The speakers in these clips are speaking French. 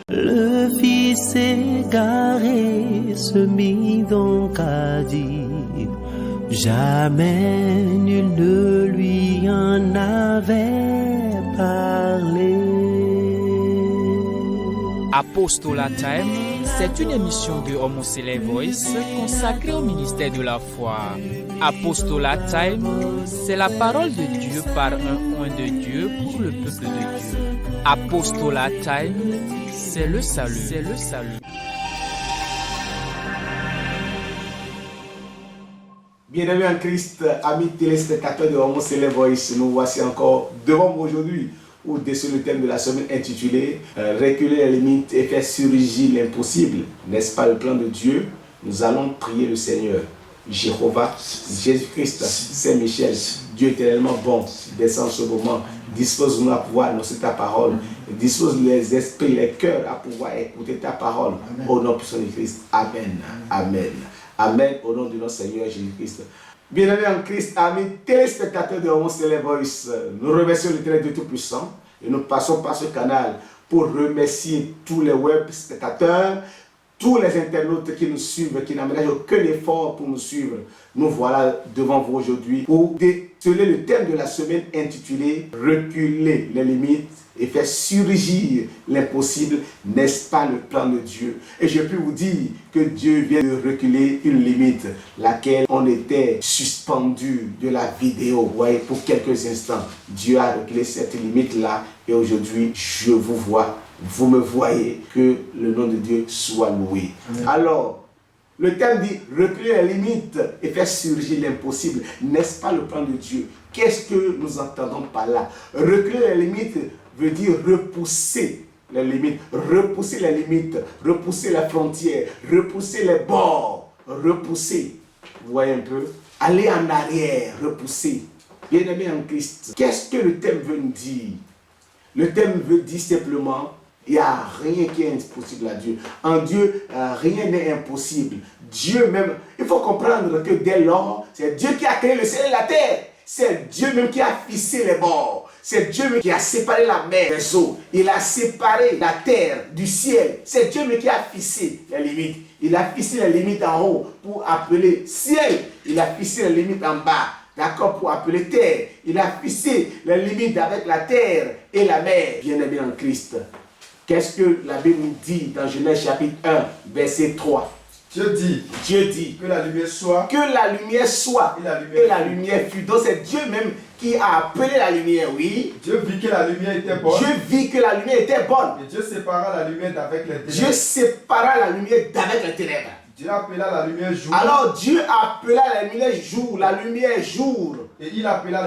Le fils égaré se mit donc à dire, jamais nul ne lui en avait parlé. Apostolat Time, c'est une émission de Homocélé Voice consacrée au ministère de la foi. Apostolat Time, c'est la parole de Dieu par un oint de Dieu pour le peuple de Dieu. Apostolat Time, c'est le salut. C'est le salut. Bienvenue en Christ, amis téléspectateurs de Homocélé Voice. Nous voici encore devant vous aujourd'hui, ou sur le thème de la semaine intitulé Reculer les limites et faire surgir l'impossible. N'est-ce pas le plan de Dieu? Nous allons prier le Seigneur. Jéhovah, Jésus-Christ, Saint-Michel, Dieu éternellement bon, descend ce moment, dispose-nous à pouvoir annoncer ta parole, dispose les esprits, les cœurs à pouvoir écouter ta parole. Amen. Au nom puissant de Christ. Amen. Amen. Amen. Au nom de notre Seigneur Jésus-Christ. Bienvenue en Christ, amis téléspectateurs de Homocélé Voice. Nous remercions l'Éternel Dieu Tout-Puissant et nous passons par ce canal pour remercier tous les web spectateurs, tous les internautes qui nous suivent, qui n'aménagent aucun effort pour nous suivre. Nous voilà devant vous aujourd'hui pour déceler le thème de la semaine intitulé Reculer les limites et faire surgir l'impossible, n'est-ce pas le plan de Dieu? Et je peux vous dire que Dieu vient de reculer une limite, laquelle on était suspendu de la vidéo. Vous voyez, pour quelques instants, Dieu a reculé cette limite-là et aujourd'hui, je vous vois, vous me voyez, que le nom de Dieu soit loué. Amen. Alors, le thème dit reculer les limites et faire surgir l'impossible. N'est-ce pas le plan de Dieu? Qu'est-ce que nous entendons par là? Reculer les limites veut dire repousser les limites, repousser les limites, repousser la frontière, repousser les bords, repousser. Vous voyez un peu? Aller en arrière, repousser. Bien-aimé en Christ, qu'est-ce que le thème veut nous dire? Le thème veut dire simplement, il n'y a rien qui est impossible à Dieu. En Dieu, rien n'est impossible. Dieu même, il faut comprendre que dès lors, c'est Dieu qui a créé le ciel et la terre. C'est Dieu même qui a fixé les bords. C'est Dieu même qui a séparé la mer des eaux. Il a séparé la terre du ciel. C'est Dieu même qui a fixé les limites. Il a fixé les limites en haut pour appeler ciel. Il a fixé les limites en bas. D'accord, pour appeler terre. Il a fixé les limites avec la terre et la mer. Bien-aimé en Christ. Qu'est-ce que la Bible nous dit dans Genèse chapitre 1, verset 3? Dieu dit que la lumière soit, et la lumière fut. Donc c'est Dieu même qui a appelé la lumière, oui. Dieu vit que la lumière était bonne. Et Dieu sépara la lumière d'avec les ténèbres. Dieu appela la lumière jour. Alors Dieu appela la lumière jour. Et il appela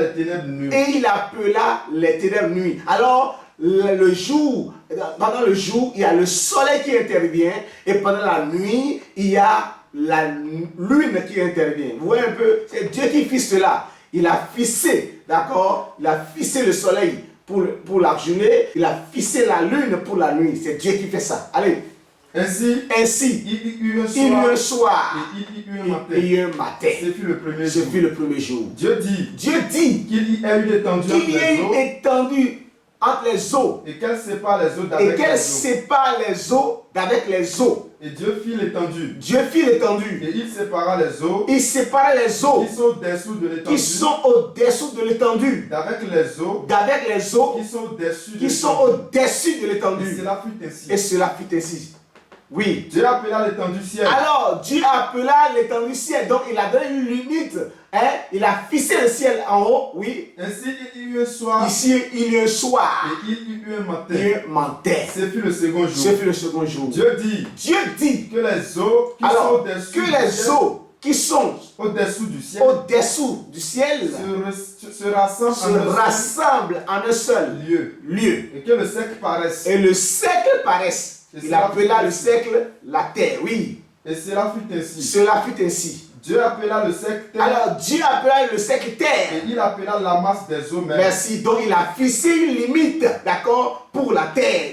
les ténèbres nuit. Alors le jour, pendant le jour, il y a le soleil qui intervient et pendant la nuit, il y a la lune qui intervient. Vous voyez un peu, c'est Dieu qui fixe cela. Il a fixé, d'accord? Il a fixé le soleil pour la journée, il a fixé la lune pour la nuit. C'est Dieu qui fait ça. Allez. Ainsi, il y eut un soir et il y eut un matin. Ce fut le premier jour. Dieu dit qu'il y ait eu étendu entre les eaux et qu'elle sépare les eaux d'avec les eaux. Et Dieu fit l'étendue. Et il sépara les eaux qui sont au-dessous de l'étendue. D'avec les eaux qui sont au-dessus de l'étendue. Et cela fut ainsi. Oui. Dieu appela l'étendue ciel. Alors, Dieu appela l'étendue ciel. Donc, il a donné une limite. Hein? Il a fixé le ciel en haut. Oui. Ainsi, il y eut un soir. Ici, il y eut un soir. Et il y eut un matin. Ce fut le second jour. Dieu dit que les eaux qui sont au-dessous du ciel se rassemblent en un seul lieu. Et que le cercle paraisse. Il appela le cercle la terre, oui. Et cela fut ainsi. Dieu appela le cercle terre. Alors Dieu appela le cercle terre. Et il appela la masse des eaux. Merci. Donc il a fixé une limite, d'accord, pour la terre.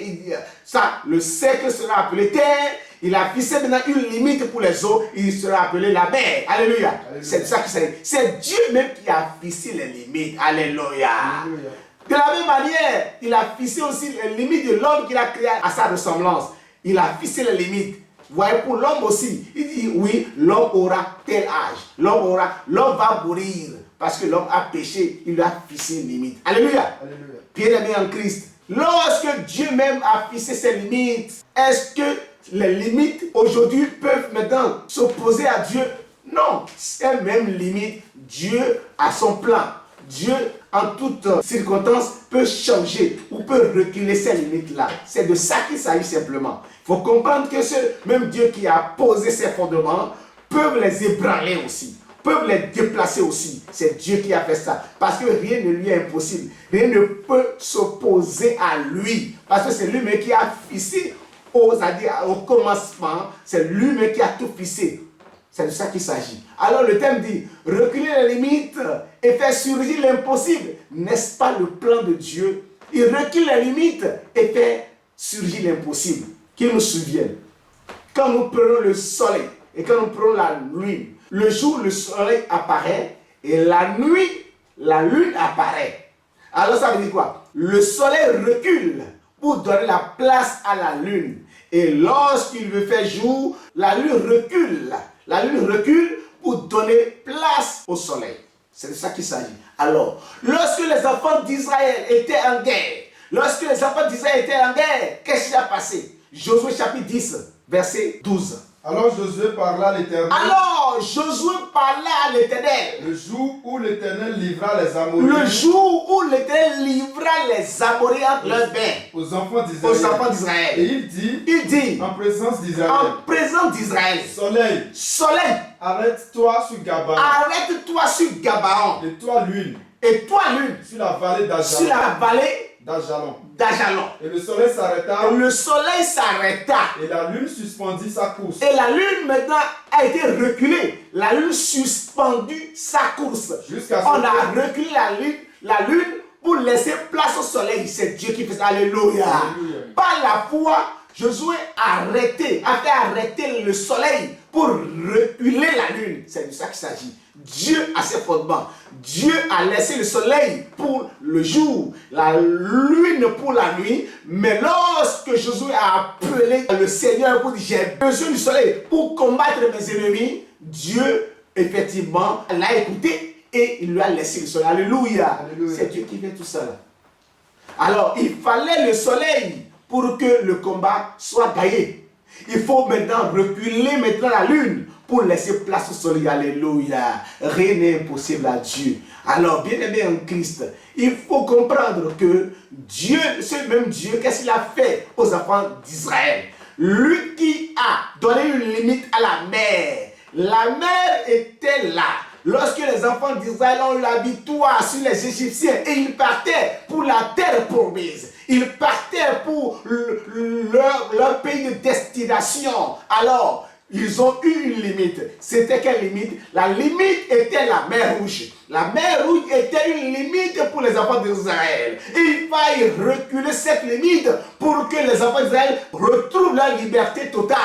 Ça, le cercle sera appelé terre. Il a fixé maintenant une limite pour les eaux. Il sera appelé la mer. Alléluia. C'est ça que c'est. C'est Dieu même qui a fixé les limites. Alléluia. De la même manière, il a fixé aussi les limites de l'homme qu'il a créé à sa ressemblance. Il a fixé les limites. Vous voyez, pour l'homme aussi, il dit oui, l'homme aura tel âge. L'homme va mourir. Parce que l'homme a péché, il lui a fixé une limite. Alléluia. Alléluia. Bien-aimé en Christ. Lorsque Dieu même a fixé ses limites, est-ce que les limites aujourd'hui peuvent maintenant s'opposer à Dieu? Non. Ces mêmes limites, Dieu a son plan. Dieu, en toutes circonstances, peut changer ou peut reculer ces limites-là. C'est de ça qu'il s'agit simplement. Il faut comprendre que ce même Dieu qui a posé ses fondements peut les ébranler aussi, peut les déplacer aussi. C'est Dieu qui a fait ça. Parce que rien ne lui est impossible. Rien ne peut s'opposer à lui. Parce que c'est lui-même qui a fixé au commencement. C'est lui-même qui a tout fixé. C'est de ça qu'il s'agit. Alors le thème dit, reculer les limites et faire surgir l'impossible. N'est-ce pas le plan de Dieu? Il recule les limites et fait surgir l'impossible. Qu'il nous souvienne. Quand nous prenons le soleil et quand nous prenons la lune, le jour, le soleil apparaît et la nuit, la lune apparaît. Alors ça veut dire quoi? Le soleil recule pour donner la place à la lune. Et lorsqu'il veut faire jour, la lune recule. La lune recule pour donner place au soleil. C'est de ça qu'il s'agit. Alors, lorsque les enfants d'Israël étaient en guerre, qu'est-ce qui a passé? Josué chapitre 10, verset 12. Alors Josué parla à l'Éternel. Le jour où l'Éternel livra les Amoréens. Entre leurs mains. Aux enfants d'Israël. Et il dit. En présence d'Israël. Soleil. Arrête-toi sur Gabaon. Et toi lune. Sur la vallée d'Ajalon. Et le soleil s'arrêta. Et la lune suspendit sa course. Et la lune maintenant a été reculée. La lune suspendit sa course. On a reculé la lune pour laisser place au soleil. C'est Dieu qui fait ça. Alléluia. Par la foi, Josué a fait arrêter le soleil pour reculer la lune. C'est de ça qu'il s'agit. Dieu a ses fondements. Dieu a laissé le soleil pour le jour, la lune pour la nuit. Mais lorsque Josué a appelé le Seigneur pour dire j'ai besoin du soleil pour combattre mes ennemis, Dieu effectivement l'a écouté et il lui a laissé le soleil. Alléluia. C'est Dieu qui fait tout ça là. Alors il fallait le soleil pour que le combat soit gagné. Il faut maintenant reculer la lune pour laisser place au soleil. Alléluia. Rien n'est impossible à Dieu. Alors, bien-aimé en Christ, il faut comprendre que Dieu, ce même Dieu, qu'est-ce qu'il a fait aux enfants d'Israël? Lui qui a donné une limite à la mer. La mer était là. Lorsque les enfants d'Israël ont eu la victoire sur les Égyptiens et ils partaient pour la terre promise. Ils partaient pour leur pays de destination. Alors, ils ont eu une limite. C'était quelle limite? La limite était la mer Rouge. La mer Rouge était une limite pour les enfants d'Israël. Il fallait reculer cette limite pour que les enfants d'Israël retrouvent leur liberté totale.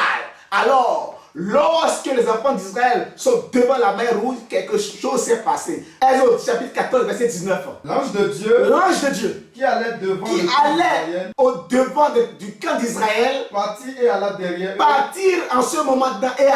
Alors, lorsque les enfants d'Israël sont devant la mer Rouge, quelque chose s'est passé. Exode chapitre 14, verset 19. L'ange de Dieu qui allait au-devant du camp d'Israël, partir et alla derrière eux. Partir en ce moment-là et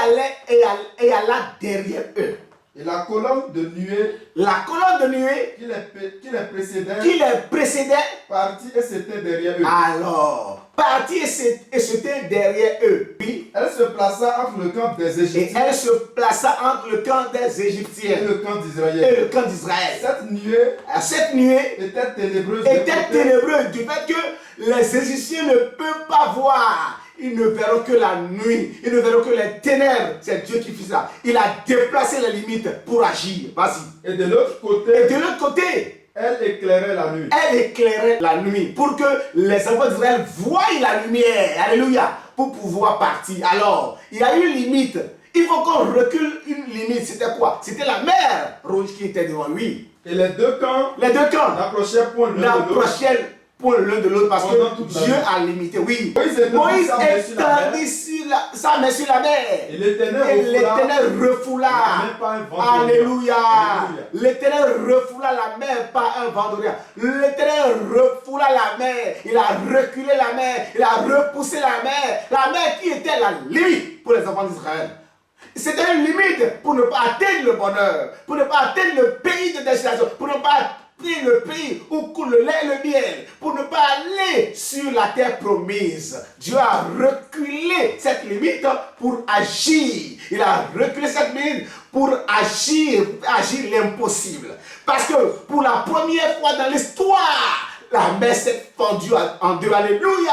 alla derrière eux. Et la colonne de nuée qui les précédait partit et s'était derrière eux. Alors, partit et s'était derrière eux. Puis, elle se plaça entre le camp des Égyptiens. Et elle se plaça entre le camp des Égyptiens et le camp d'Israël. Cette nuée était ténébreuse du fait que les Égyptiens ne peuvent pas voir. Ils ne verront que la nuit. Ils ne verront que les ténèbres. C'est Dieu qui fait ça. Il a déplacé les limites pour agir. Vas-y. Et de l'autre côté, elle éclairait la nuit. Pour que les enfants d'Israël voient la lumière. Alléluia. Pour pouvoir partir. Alors, il y a une limite. Il faut qu'on recule une limite. C'était quoi? C'était la mer Rouge qui était devant lui. Et les deux camps n'approchaient point l'un de l'autre parce que Dieu a limité. Oui. Moïse est allé sur sa main sur la mer. Et l'Éternel refoula. Alléluia. L'Éternel refoula la mer par un vent de rien. L'Éternel refoula la mer. Il a reculé la mer. Il a repoussé la mer qui était la limite pour les enfants d'Israël. C'était une limite pour ne pas atteindre le bonheur, pour ne pas atteindre le pays de destination, pour ne pas atteindre le pays où coule le lait et le miel, pour ne pas aller sur la terre promise. Dieu a reculé cette limite pour agir. Il a reculé cette limite pour agir l'impossible. Parce que pour la première fois dans l'histoire, la mer s'est fendue en deux. Alléluia.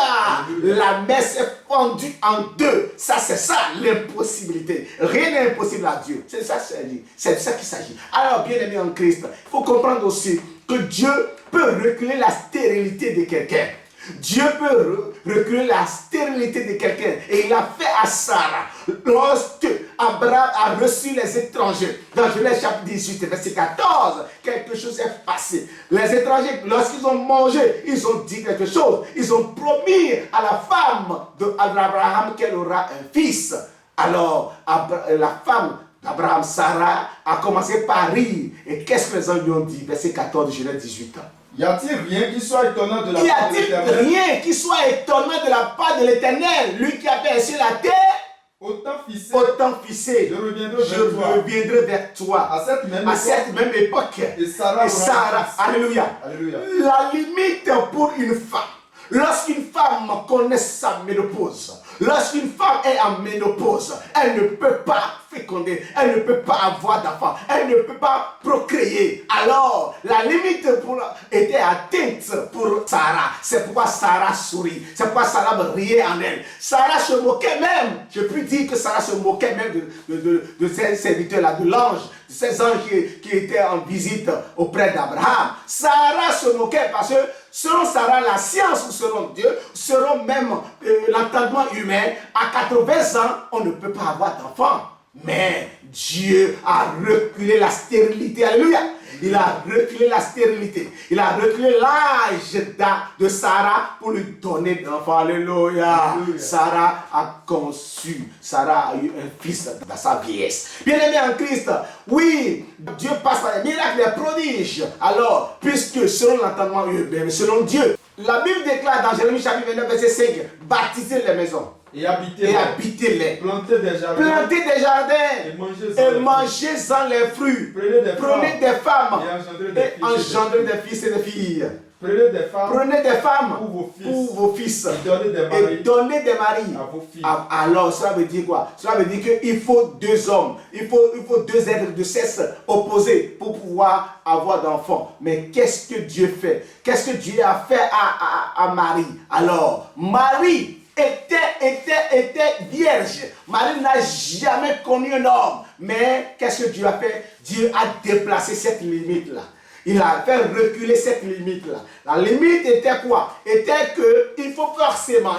La mer s'est fendue en deux. Ça, c'est ça l'impossibilité. Rien n'est impossible à Dieu. C'est ça qu'il s'agit. Alors, bien aimé en Christ, il faut comprendre aussi que Dieu peut reculer la stérilité de quelqu'un. Dieu peut reculer la stérilité de quelqu'un. Et il a fait à Sarah. Lorsque Abraham a reçu les étrangers, dans Genèse chapitre 18, verset 14, quelque chose est passé. Les étrangers, lorsqu'ils ont mangé, ils ont dit quelque chose. Ils ont promis à la femme d'Abraham qu'elle aura un fils. Alors, la femme d'Abraham, Sarah, a commencé par rire. Et qu'est-ce que les hommes lui ont dit? Verset 14 de Genèse 18. Y a-t-il rien qui soit étonnant de la part de l'Éternel? Y a-t-il rien qui soit étonnant de la part de l'Éternel, lui qui a fait ainsi la terre? Autant ficé, je reviendrai vers toi. À cette même époque. Et Sarah, alléluia. Alléluia. La limite pour une femme, lorsqu'une femme connaît sa ménopause, lorsqu'une femme est en ménopause, elle ne peut pas féconder, elle ne peut pas avoir d'enfants, elle ne peut pas procréer. Alors, la limite était atteinte pour Sarah. C'est pourquoi Sarah sourit. C'est pourquoi Sarah riait en elle. Sarah se moquait même. Je puis dire que Sarah se moquait même de ces serviteurs-là, de l'ange, de ces anges qui étaient en visite auprès d'Abraham. Sarah se moquait parce que selon Sarah, la science ou selon Dieu, selon même l'entendement humain, à 80 ans, on ne peut pas avoir d'enfant. Mais Dieu a reculé la stérilité. Alléluia. Il a reculé la stérilité. Il a reculé l'âge de Sarah pour lui donner d'enfant. Alléluia. Sarah a conçu. Sarah a eu un fils dans sa vieillesse. Bien aimé en Christ, oui, Dieu passe par les miracles, les prodiges. Alors, puisque selon l'entendement humain, selon Dieu, la Bible déclare dans Jérémie chapitre 29, verset 5, baptisez les maisons. Et habitez-les. Plantez des jardins. Et mangez-en les fruits. Prenez des femmes. Et engendrez des fils et des filles. Prenez des femmes pour vos fils. Et donnez des maris à vos filles. Alors, cela veut dire quoi? Cela veut dire qu'il faut deux hommes. Il faut deux êtres de sexe opposés pour pouvoir avoir d'enfants. Mais qu'est-ce que Dieu fait? Qu'est-ce que Dieu a fait à Marie? Alors, Marie était vierge. Marie n'a jamais connu un homme. Mais qu'est-ce que Dieu a fait? Dieu a déplacé cette limite-là. Il a fait reculer cette limite-là. La limite était quoi? Était qu'il faut forcément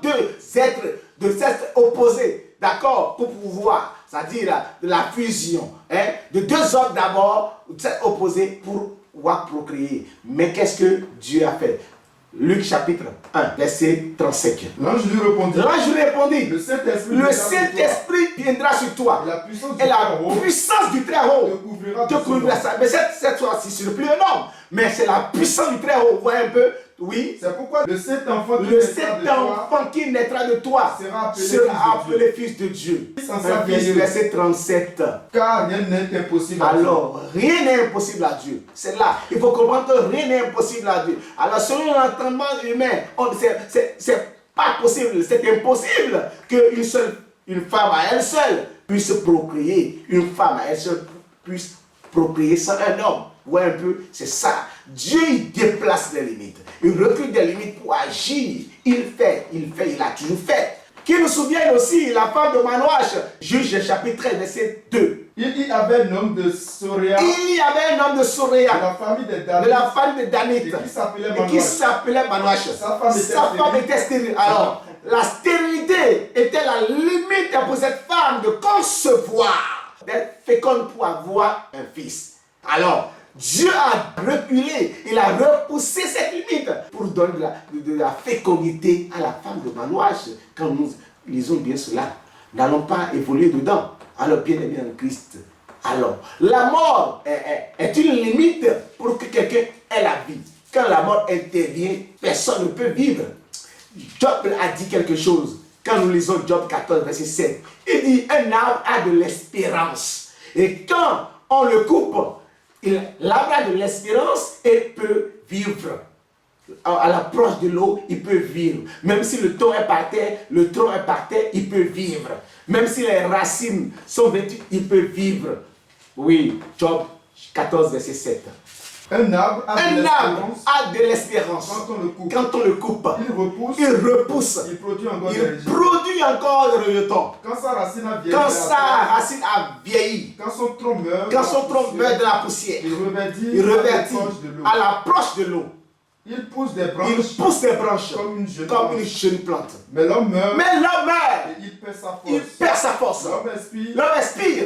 deux êtres de sexe opposés, d'accord, pour pouvoir, c'est-à-dire la fusion, de deux hommes d'abord, opposés pour pouvoir procréer. Mais qu'est-ce que Dieu a fait? Luc chapitre 1, verset 35. L'ange lui répondit. Le Saint-Esprit viendra sur toi. Et la puissance du Très-Haut te couvrira ça. Mais cette fois-ci, ce n'est plus un homme, mais c'est la puissance du Très-Haut. Vous voyez un peu? Oui. C'est pourquoi le sept enfant qui naîtra de toi sera appelé fils de Dieu. Verset 37. Car rien n'est impossible à Dieu. Alors, rien n'est impossible à Dieu. C'est là. Il faut comprendre que rien n'est impossible à Dieu. Alors, selon l'entendement humain, c'est pas possible, c'est impossible qu'une femme à elle seule puisse procréer. Une femme à elle seule puisse procréer sans un homme. Vous voyez un peu, c'est ça. Dieu, il déplace les limites. Il recule des limites pour agir. Il a toujours fait. Qui nous souvienne aussi, la femme de Manoach, Juge chapitre 13, verset 2. Il y avait un homme de Soréa. De la famille de Danite. Qui s'appelait Manoach. Sa femme était stérile. Alors, la stérilité était la limite pour cette femme de concevoir, d'être féconde pour avoir un fils. Alors, Dieu a reculé, il a repoussé cette limite pour donner de la fécondité à la femme de Manoach. Quand lisons bien cela. N'allons pas évoluer dedans. Alors, bien-aimé en Christ, alors, la mort est une limite pour que quelqu'un ait la vie. Quand la mort intervient, personne ne peut vivre. Job a dit quelque chose. Quand nous lisons Job 14, verset 7, il dit, un arbre a de l'espérance. Et quand on le coupe, l'arbre a de l'espérance et peut vivre. À l'approche de l'eau, il peut vivre. Même si le tronc est par terre, il peut vivre. Même si les racines sont vêtues, il peut vivre. Oui, Job 14, verset 7. Un arbre a de l'espérance. Quand on le coupe, il repousse. Il produit encore des rejetons. Quand sa racine a vieilli. Quand son tronc meurt de la poussière. Il reverdit à l'approche de l'eau. Il pousse des branches comme une jeune plante. Mais l'homme meurt. Et il perd sa force. L'homme expire.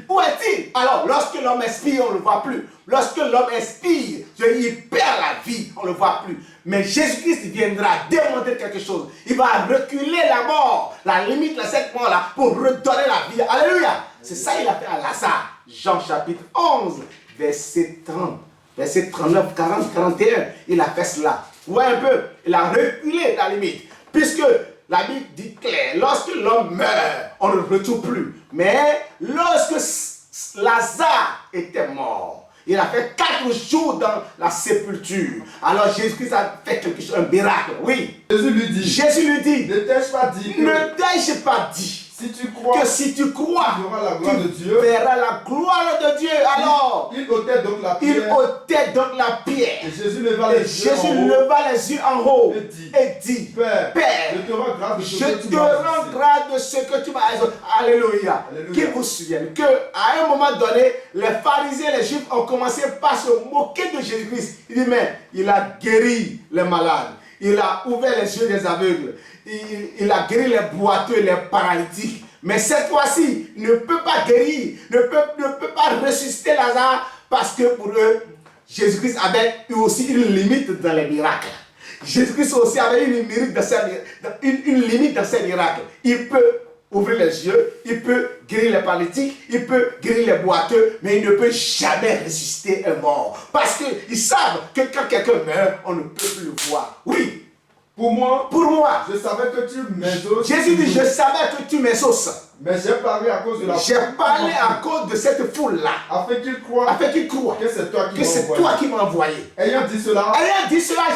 Où est-il? Alors, lorsque l'homme expire, on ne le voit plus. Lorsque l'homme expire, il perd la vie, on ne le voit plus. Mais Jésus-Christ viendra démontrer quelque chose. Il va reculer la mort, la limite de cette mort-là, pour redonner la vie. Alléluia. C'est ça qu'il a fait à Lazare. Jean chapitre 11, verset 30. Verset 39, 40, 41, il a fait cela. Vous voyez un peu, il a reculé la limite. Puisque la Bible dit clair, lorsque l'homme meurt, on ne le retrouve plus. Mais lorsque Lazare était mort, il a fait 4 jours dans la sépulture. Alors Jésus-Christ a fait quelque chose, un miracle. Oui. Jésus lui dit, ne t'ai-je pas dit si tu crois, que si tu crois, tu verras la gloire de Dieu. Verras la gloire de Dieu. Alors, il ôtait donc la pierre. Et Jésus leva les yeux en haut et dit, Père, je te rends grâce de ce que tu m'as dit. Alléluia. Qu'il vous souvienne qu'à un moment donné, les pharisiens, les juifs ont commencé par se moquer de Jésus-Christ. Il dit, mais il a guéri les malades. Il a ouvert les yeux des aveugles. Il a guéri les boiteux et les paralytiques. Mais cette fois-ci, il ne peut pas guérir, ne peut pas ressusciter Lazare parce que pour eux, Jésus-Christ avait eu aussi une limite dans les miracles. Jésus-Christ aussi avait une limite dans ses miracles. Il peut ouvrir les yeux, il peut guérir les paralytiques, il peut guérir les boiteux, mais il ne peut jamais ressusciter un mort. Parce qu'ils savent que quand quelqu'un meurt, on ne peut plus le voir. Oui. Pour moi, je savais que tu m'exauces. Jésus dit, je savais que tu m'exauces. Mais j'ai parlé à cause de la foule. J'ai parlé à cause de cette foule-là. Afin qu'il croie que c'est toi qui m'as envoyé. Ayant dit cela,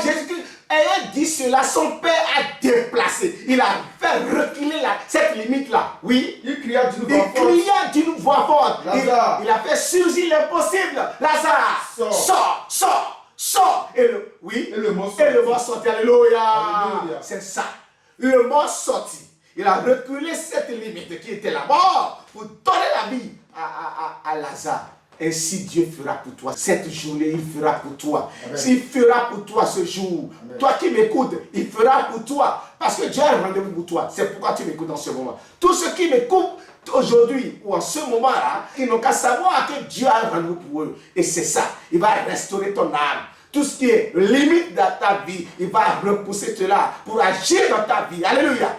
Jésus-Christ, ayant dit cela, son Père a déplacé. Il a fait reculer cette limite-là. Oui. Il cria d'une voix forte. Il a fait surgir l'impossible. Lazare, sors. Et le mort sorti. Alléluia. C'est ça. Le mort sorti. Il a reculé cette limite qui était la mort pour donner la vie à Lazare. Ainsi Dieu fera pour toi. Cette journée, il fera pour toi. Il fera pour toi ce jour. Amen. Toi qui m'écoutes, il fera pour toi. Parce que Dieu a un rendez-vous pour toi. C'est pourquoi tu m'écoutes en ce moment. Tous ceux qui m'écoutent aujourd'hui ou en ce moment-là, ils n'ont qu'à savoir que Dieu a un rendez-vous pour eux. Et c'est ça. Il va restaurer ton âme. Tout ce qui est limite dans ta vie, il va repousser cela pour agir dans ta vie. Alléluia.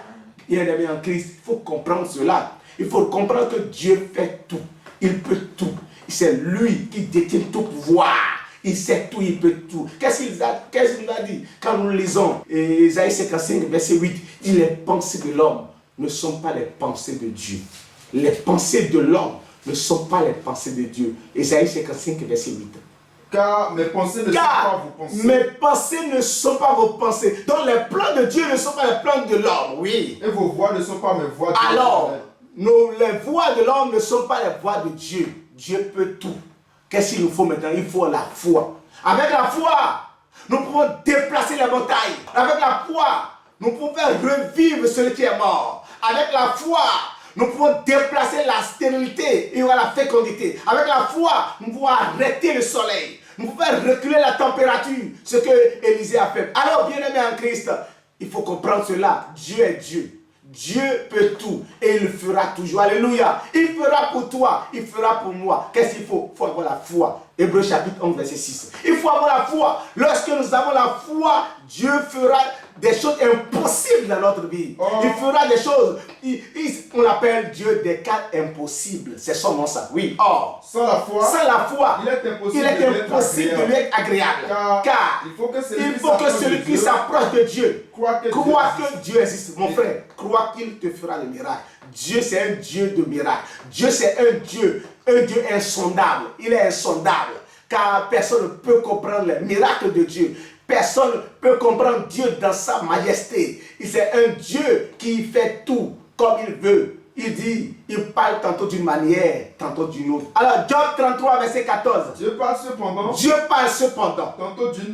Bien-aimé en Christ, il faut comprendre cela. Il faut comprendre que Dieu fait tout. Il peut tout. C'est lui qui détient tout pouvoir. Il sait tout, il peut tout. Qu'est-ce qu'il nous a dit quand nous lisons Ésaïe 55, verset 8? Il dit, les pensées de l'homme ne sont pas les pensées de Dieu. Les pensées de l'homme ne sont pas les pensées de Dieu. Ésaïe 55, verset 8. Car mes pensées ne sont pas vos pensées. Mes pensées ne sont pas vos pensées. Donc les plans de Dieu ne sont pas les plans de l'homme. Oui. Et vos voix ne sont pas mes voix de l'homme. Alors, les voix de l'homme ne sont pas les voix de Dieu. Dieu peut tout. Qu'est-ce qu'il nous faut maintenant? Il faut la foi. Avec la foi, nous pouvons déplacer les montagnes. Avec la foi, nous pouvons faire revivre celui qui est mort. Avec la foi, nous pouvons déplacer la stérilité et la fécondité. Avec la foi, nous pouvons arrêter le soleil. Nous pouvons faire reculer la température. Ce que Élisée a fait. Alors, bien-aimés en Christ, il faut comprendre cela. Dieu est Dieu. Dieu peut tout et il le fera toujours. Alléluia. Il fera pour toi, il fera pour moi. Qu'est-ce qu'il faut? Il faut avoir la foi. Hébreux chapitre 11, verset 6. Il faut avoir la foi. Lorsque nous avons la foi, Dieu fera des choses impossibles dans notre vie. Il fera des choses. On l'appelle Dieu des cas impossibles. C'est son nom ça. Oui. Or, sans la foi, il est impossible de lui être agréable. Car il faut que celui qui s'approche de Dieu croit que Dieu existe. Mon frère, crois qu'il te fera des miracles. Dieu, c'est un Dieu de miracles. Dieu, c'est un Dieu insondable. Il est insondable. Car personne ne peut comprendre les miracles de Dieu. Personne ne peut comprendre Dieu dans sa majesté. C'est un Dieu qui fait tout comme il veut. Il parle tantôt d'une manière, tantôt d'une autre. Alors, Job 33, verset 14. Dieu parle cependant. Tantôt d'une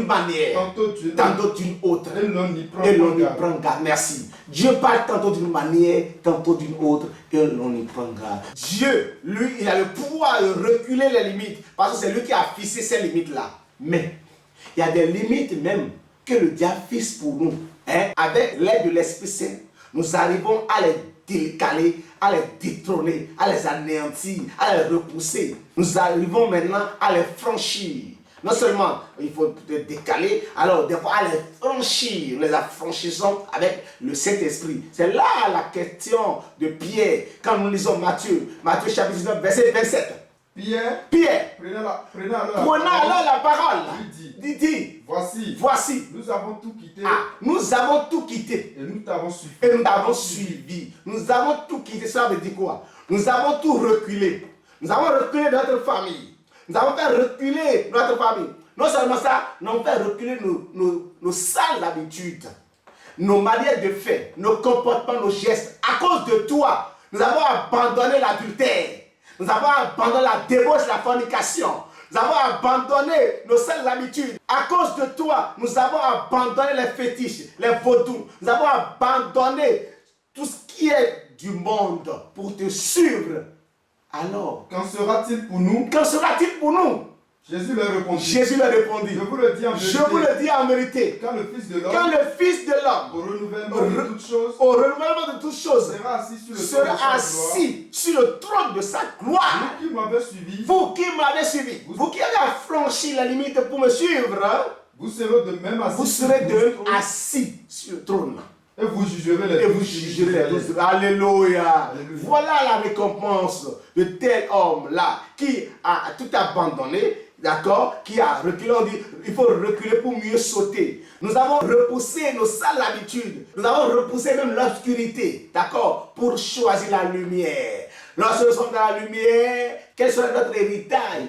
manière, tantôt d'une autre. Et l'on y prend garde. Merci. Dieu parle tantôt d'une manière, tantôt d'une autre. Et l'on y prend garde. Dieu, lui, il a le pouvoir de reculer les limites. Parce que c'est lui qui a fixé ces limites-là. Mais, il y a des limites même que le diable fixe pour nous. Avec l'aide de l'Esprit Saint, nous arrivons à les décaler, à les détrôner, à les anéantir, à les repousser. Nous arrivons maintenant à les franchir. Non seulement il faut les décaler, alors des fois à les franchir. Nous les affranchissons avec le Saint-Esprit. C'est là la question de Pierre. Quand nous lisons Matthieu chapitre 19, verset 27. Pierre, prenez alors la parole. Il dit, voici, nous avons tout quitté. Nous avons tout quitté. Et nous t'avons suivi. Nous avons tout quitté. Ça veut dire quoi? Nous avons tout reculé. Nous avons reculé notre famille. Nous avons fait reculer notre famille. Non seulement ça, nous avons fait reculer nos sales habitudes, nos manières de faire, nos comportements, nos gestes. À cause de toi, nous avons abandonné l'adultère. Nous avons abandonné la débauche, la fornication. Nous avons abandonné nos sales habitudes. À cause de toi, nous avons abandonné les fétiches, les vaudous. Nous avons abandonné tout ce qui est du monde pour te suivre. Alors, qu'en sera-t-il pour nous? Jésus leur répondit. Je vous le dis en vérité. Quand le Fils de l'homme, au renouvellement de toutes choses, sera assis sur le trône de sa gloire. Vous qui m'avez suivi, vous qui avez franchi la limite pour me suivre, vous serez de même assis sur le trône. Et vous jugerez les tous. Alléluia. Voilà la récompense de tel homme-là qui a tout abandonné. D'accord? Qui a reculé, on dit, il faut reculer pour mieux sauter. Nous avons repoussé nos sales habitudes. Nous avons repoussé même l'obscurité. D'accord? Pour choisir la lumière. Lorsque nous sommes dans la lumière, quel sera notre héritage?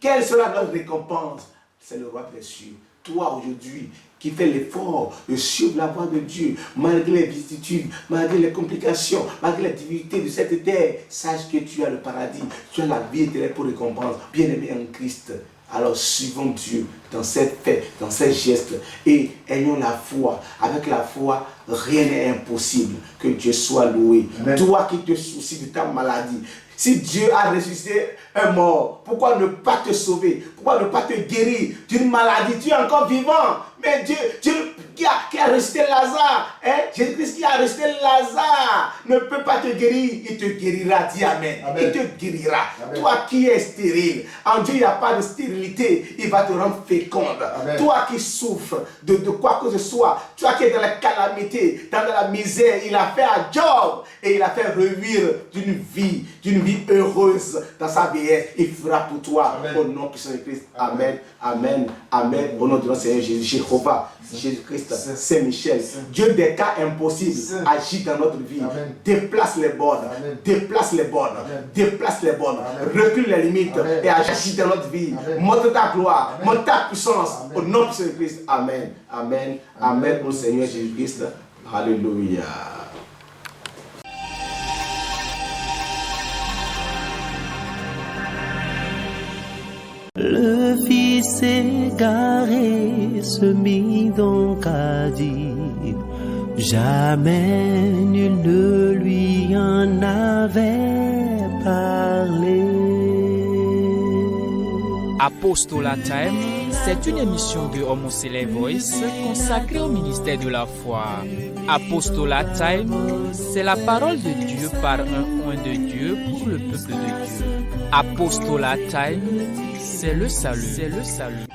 Quelle sera notre récompense? C'est le roi des cieux. Toi aujourd'hui, qui fait l'effort de suivre la voie de Dieu, malgré les vicissitudes, malgré les complications, malgré les difficultés de cette terre, sache que tu as le paradis, tu as la vie éternelle pour récompense. Bien-aimé en Christ, alors suivons Dieu dans ses faits, dans ses gestes, et ayons la foi. Avec la foi, rien n'est impossible. Que Dieu soit loué. Amen. Toi qui te soucies de ta maladie, si Dieu a ressuscité un mort, pourquoi ne pas te sauver? Pourquoi ne pas te guérir d'une maladie? Tu es encore vivant. Mais Dieu qui a ressuscité Lazare, Jésus-Christ qui a ressuscité Lazare, ne peut pas te guérir. Il te guérira, dis Amen. Il te guérira. Amen. Toi qui es stérile, en Dieu il n'y a pas de stérilité, il va te rendre féconde. Amen. Toi qui souffres de quoi que ce soit, toi qui es dans la calamité, dans la misère, il a fait à Job et il a fait revivre d'une vie heureuse dans sa vieillesse. Il fera pour toi. Amen. Au nom puissant de Christ. Amen. Amen. Amen. Au nom de notre Seigneur Jésus. Jéhovah, Jésus-Christ, Saint-Michel, Dieu des cas impossibles, agit dans notre vie. Amen. Déplace les bornes, déplace les bornes, déplace les bornes, recule les limites. Amen. Et agit dans notre vie. Amen. Montre ta gloire, montre ta puissance. Amen. Au nom de Jésus-Christ. Amen. Amen. Amen. Au Seigneur Jésus-Christ. Alléluia. Le fils égaré se mit donc à dire, jamais nul ne lui en avait parlé. Apostolat Time, c'est une émission de Homoseley Voice consacrée au ministère de la foi. Apostolat Time, c'est la parole de Dieu par un oint de Dieu pour le peuple de Dieu. Apostolat Time, c'est le salut.